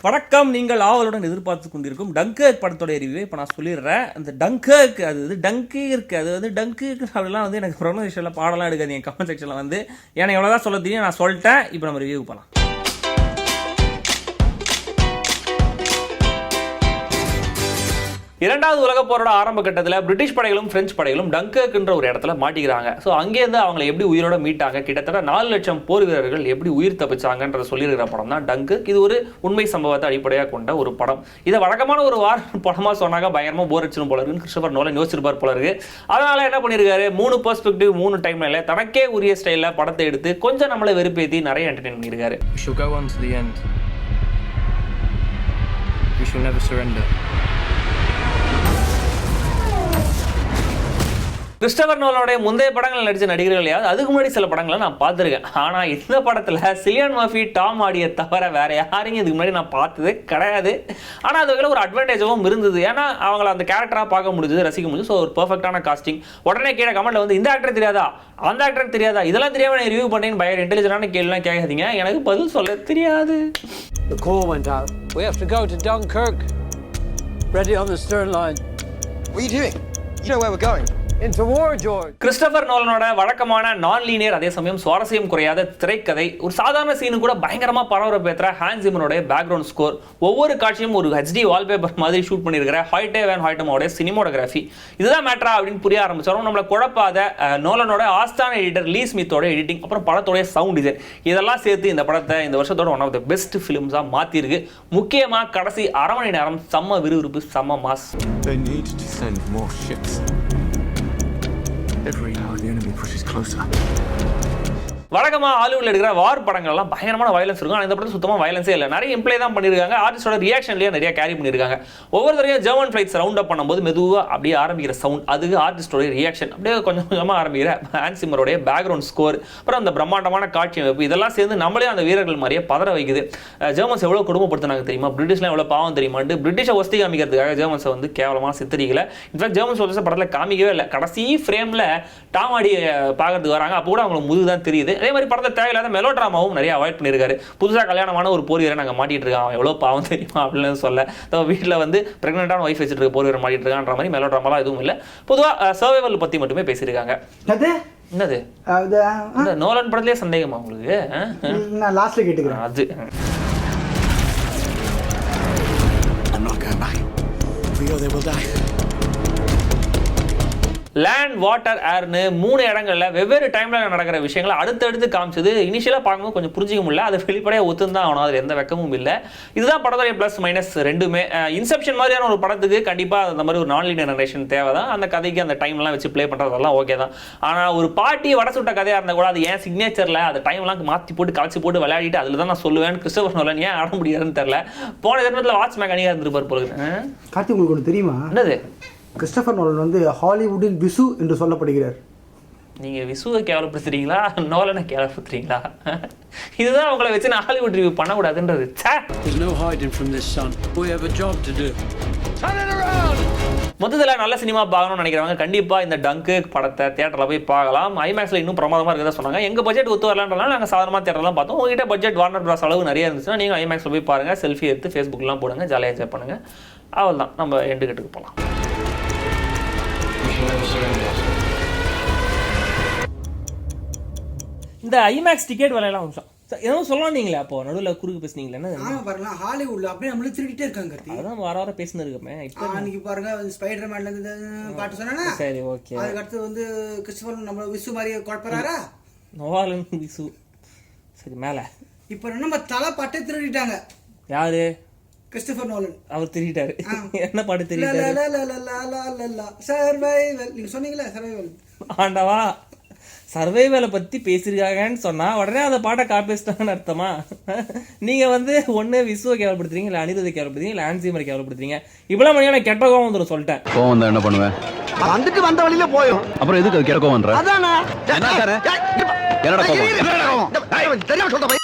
வணக்கம். நீங்கள் ஆவலுடன் எதிர்பார்த்து கொண்டிருக்கும் டங்கர்க் படத்தோட ரிவ்யூ இப்போ நான் சொல்லிடுறேன். அந்த டங்கர்க் அது டங்கர்க் அது வந்து டங்கர்க் அப்படிலாம் வந்து எனக்கு ப்ரொனன்சியேஷனில் பாடலாம் எடுக்காது என் கமெண்ட் செக்ஷனில் வந்து. ஏன்னா எவ்வளோதான் சொல்ல தெரியும், நான் சொல்லிட்டேன். இப்போ நம்ம ரிவ்யூ போகலாம். இரண்டாவது உலக போரோட ஆரம்ப கட்டத்தில் பிரிட்டிஷ் படைகளும் பிரெஞ்சு படைகளும் டங்கர்க்ன்ற ஒரு இடத்துல மாட்டிக்கிறாங்க. ஸோ அங்கேருந்து அவங்களை எப்படி உயிரோட மீட்டாங்க, கிட்டத்தட்ட 4 லட்சம் போர் வீரர்கள் எப்படி உயிர் தப்பிச்சாங்கன்றத சொல்லியிருக்கிற படம் தான் டங்கர்க். இது ஒரு உண்மை சம்பவத்தை அடிப்படையாக கொண்ட ஒரு படம். இதை வழக்கமான ஒரு படமாக சொன்னாங்க பயங்கரமாக போர் அடிச்சிடும் போல இருக்குன்னு கிறிஸ்டோபர் நோலன் யோசிச்சிருப்பார் போல இருக்கு. அதனால என்ன பண்ணியிருக்காரு, 3 பெர்ஸ்பெக்டிவ் 3 டைம்லைனில் தனக்கே உரிய ஸ்டைலில் படத்தை எடுத்து கொஞ்சம் நம்மளை வெறுப்பேற்றி நிறைய என்டர்டெயின் பண்ணியிருக்காரு. கிறிஸ்டோபர் நோலனுடைய முந்தைய படங்கள் நடித்த நடிகர்கள் யாவது அதுக்கு முன்னாடி சில படங்களை நான் பார்த்துருக்கேன். ஆனால் இந்த படத்தில் சிலியன் மர்ஃபி, டாம் ஹார்டியை தவிர வேற யாரையும் இதுக்கு முன்னாடி நான் பார்த்ததே கிடையாது. ஆனால் அதுக்குள்ள ஒரு அட்வான்டேஜும் இருந்தது. ஏன்னா அவங்கள அந்த கேரக்டராக பார்க்க முடிஞ்சது, ரசிக்க முடிஞ்சது. ஸோ ஒரு பெர்ஃபெக்டான காஸ்டிங். உடனே கீழே கமெண்ட்ல வந்து இந்த ஆக்டர் தெரியாதா, அந்த ஆக்டர் தெரியாதா, இதெல்லாம் தெரியாம நான் ரிவ்யூ பண்ணேன்னு பயங்கர இன்டெலிஜென்டான கேள்விலாம் கேட்காதீங்க. எனக்கு பதில் சொல்ல தெரியாது. The call went out. We have to go to Dunkirk. Ready on the stern line. What are you doing? You know where we're going. Into war, George. Christopher நோலனோட வழக்கமான நான் லீனியர் அதே சமயம் சுவாரஸ்யம் குறையாத திரைக்கதை, ஒரு சாதாரண சீனு கூட பயங்கரமா பரபரப்பேற்ற ஹான்ஸ் ஜிம்மரோட பேக்ரவுண்ட் ஸ்கோர், ஒவ்வொரு காட்சியும் ஒரு HD வால்பேப்பர் மாதிரி ஷூட் பண்ணியிருக்கிற ஹாய்டே வேன் ஹாய்டமோட சினிமோட்டோகிராஃபி, இதுதான் மேட்டரா அப்படின்னு புரிய ஆரம்பிச்சாலும் நம்மளை குழப்பாத நோலனோட ஆஸ்தான எடிட்டர் லீ ஸ்மித்தோட எடிட்டிங், அப்புறம் படத்தோட சவுண்ட் டிசைன், இதெல்லாம் சேர்த்து இந்த படத்தை இந்த வருஷத்தோட ஒன் ஆஃப் த பெஸ்ட் ஃபிலிம்ஸாக மாற்றிருக்கு. முக்கியமாக கடைசி அரை மணி நேரம் செம்ம விறுவிறுப்பு, செம்ம mass. They need to send more ships. Every hour the enemy pushes closer. வழக்கமாக ஹாலிவுட்ல எடுக்கிற வார் படங்கள்லாம் பயங்கரமான வயலன்ஸ் இருக்கும். ஆனால் இந்த படத்தில் சுத்தமாக வயலன்ஸே இல்லை. நிறைய இம்ப்ளை தான் பண்ணியிருக்காங்க. ஆர்டிஸ்டோட ரியாக்ஷன்லேயே நிறைய கேரி பண்ணியிருக்காங்க. ஒவ்வொரு தரையும் ஜெர்மன் ஃப்ளைட்ஸ் ரவுண்ட் அப் பண்ணும்போது மெதுவாக அப்படியே ஆரம்பிக்கிற சவுண்ட், அதுக்கு ஆர்டிஸ்டோட ரியாக்ஷன், அப்படியே கொஞ்சம் கொஞ்சமாக ஆரம்பிக்கிற ஹான்ஸ் ஜிம்மரோடைய பேக்ரவுண்ட் ஸ்கோர், அப்புறம் அந்த பிரம்மாண்டமான காட்சி அமைப்பு, இதெல்லாம் சேர்ந்து நம்மளே அந்த வீரர்கள் மாதிரியே பதற வைக்குது. ஜெர்மன்ஸ் எவ்வளோ குடும்பப்படுத்தினாங்க தெரியுமா, பிரிட்டிஷ்லாம் எவ்வளோ பாவம் தெரியுமாட்டு பிரிட்டிஷை ஒஸ்தி காமிக்கிறதுக்காக ஜெர்மன்ஸை வந்து கேவலமாக சித்தரிக்கல. இன்ஃபேக்ட் ஜெர்மன்ஸ் ஒரு படத்தில் காமிக்கவே இல்லை. கடைசி ஃப்ரேமில் டாம் ஹார்டி பார்க்கறதுக்கு வராங்க, அப்போ கூட அவங்களுக்கு முதுகு தான் தெரியுது. அதே மாதிரி படத்தை தேவையில்லாத மெலோ டிராமாவும் நிறைய அவாய்ட் பண்ணியிருக்காரு. புதுசாக கல்யாணமான ஒரு போர் வீரரை நாங்கள் மாட்டிட்டு இருக்கோம், எவ்வளோ பாவம் தெரியுமா அப்படின்னு சொல்ல, வீட்டில் வந்து பிரெக்னென்டான ஒய்ஃப் வச்சுட்டு இருக்க போர் வீரர் மாட்டிட்டு இருக்கான்ற மாதிரி மெலோ டிராமாலாம் எதுவும் இல்லை. பொதுவாக சர்வைவல் பற்றி மட்டுமே பேசியிருக்காங்க. என்னது இந்த நோலன் படத்திலே சந்தேகமா உங்களுக்கு? நான் லாஸ்ட்ல கேட்டுக்கிறேன். அது I'm not going back. If we go there, we'll die. Land, water, ஏர்னு 3 இடங்கள்ல வெவ்வேறு டைம்ல நடக்கிற விஷயங்களை அடுத்தடுத்து காமிச்சது. இனிஷியலாக பார்க்கும்போது கொஞ்சம் புரிஞ்சிக்க முடியல, அதை வெளிப்படையாக ஒத்துந்தான் ஆகணும், அதில் எந்த வெக்கமும் இல்லை. இதுதான் படத்துடைய ப்ளஸ் மைனஸ் ரெண்டுமே. இன்செப்ஷன் மாதிரியான ஒரு படத்துக்கு கண்டிப்பாக அந்த மாதிரி ஒரு நான் லீனியர் நரேஷன் தேவை தான். அந்த கதைக்கு அந்த டைம்லாம் வச்சு ப்ளே பண்ணுறதெல்லாம் ஓகே தான். ஆனால் ஒரு பாட்டி வட சுட்ட கதையாக இருந்தால் கூட அது ஏன் சிக்னேச்சரில் அந்த டைம்லாம் மாற்றி போட்டு கலைச்சி போட்டு விளையாடிட்டு அதில் தான் நான் சொல்லுவேன். கிறிஸ்டோபர் நோலன் ஏன் ஆட முடியாதுன்னு தெரியல. போன இடத்துல வாட்ச் மெக்கானிக்காக இருந்திருப்பார் போல. கார்த்தி, உங்களுக்கு ஒன்று தெரியுமா? என்னது? கிறிஸ்டோபர் நோலன் வந்து ஹாலிவுட்டின் விசு என்று சொல்லப்படுகிறார். நீங்க விசுவை கேவலப்படுத்துறீங்களா, நோலனை கேவலப்படுத்துறீங்களா? இதுதான் உங்களை வச்சு நான் ஹாலிவுட் ரிவ்யூ பண்ணக்கூடாதுன்றது. மொத்தத்தில் நல்ல சினிமா பார்க்கணும்னு நினைக்கிறவங்க கண்டிப்பாக இந்த டங்கர்க் படத்தை தியேட்டரில் போய் பார்க்கலாம். ஐமேக்ஸில் இன்னும் பிரமாதமாக இருக்கிறதா சொன்னாங்க. எங்கள் பட்ஜெட் ஒத்து வரலான்றனால நாங்கள் சாதாரணமாக தியேட்டர்லாம் பார்த்தோம். உங்ககிட்ட பட்ஜெட் வார்னர் பிராஸ் அளவு நிறைய இருந்துச்சுன்னா நீங்கள் ஐமேக்ஸில் போய் பாருங்கள், செல்ஃபி எடுத்து ஃபேஸ்புக்கெலாம் போடுங்க, ஜாலியாக என்ஜாய் பண்ணுங்கள். அவள் தான் நம்ம எண்டு கட்டுக்கு போகலாம். இந்த ஐமேக்ஸ் டிக்கெட் விலையெல்லாம் அம்சம் ஏதோ சொல்லலாம். நீங்களே அப்போ நடுவில் குறுக்கு பேசுனீங்களே என்ன பாருங்க, ஹாலிவுட்ல அப்படியே நம்மளே திருடிட்டே இருக்காங்க. அதான் வர பேசினு இருக்கமே. இப்போ அன்னைக்கு பாருங்க ஸ்பைடர் மேன்ல இருந்து பாட்டு சொன்னா, சரி ஓகே. அதுக்கு அடுத்து வந்து கிறிஸ்டோபர் நம்ம விசு மாதிரி குழப்பறாரா, நோலன் விசு. சரி மேலே இப்போ நம்ம தலை பாட்டே திருடிட்டாங்க. யாரு? Christopher Nolan. அவர் திருடிட்டாரு. என்ன பாட்டு திருடிட்டாரு? சர்வைவல். நீங்க சொன்னீங்களா சர்வைவல்? ஆண்டவா, சர்வைவலை பற்றி பேசியிருக்காங்கன்னு சொன்னால் உடனே அந்த பாட்டை காப்பிச்சிட்டாங்கன்னு அர்த்தமா? நீங்கள் வந்து ஒன்று விசுவை கேவலப்படுத்துறீங்க, இல்லை அனிருத்தை கேவலப்படுத்துறீங்க, இல்லை ஹான்ஸ் ஜிம்மரை கேவலப்படுத்துறீங்க. இவ்வளோ மணியாக நான் கெட்ட கோவம் வந்துடும் சொல்லிட்டேன். கோவம் வந்தா என்ன பண்ணுவேன்? வந்துட்டு வந்த வழியில போயும். அப்புறம் எதுக்கு அது கெட்ட கோவம்? அதானே என்னடா கோவம்? தெரியாம சொல்ற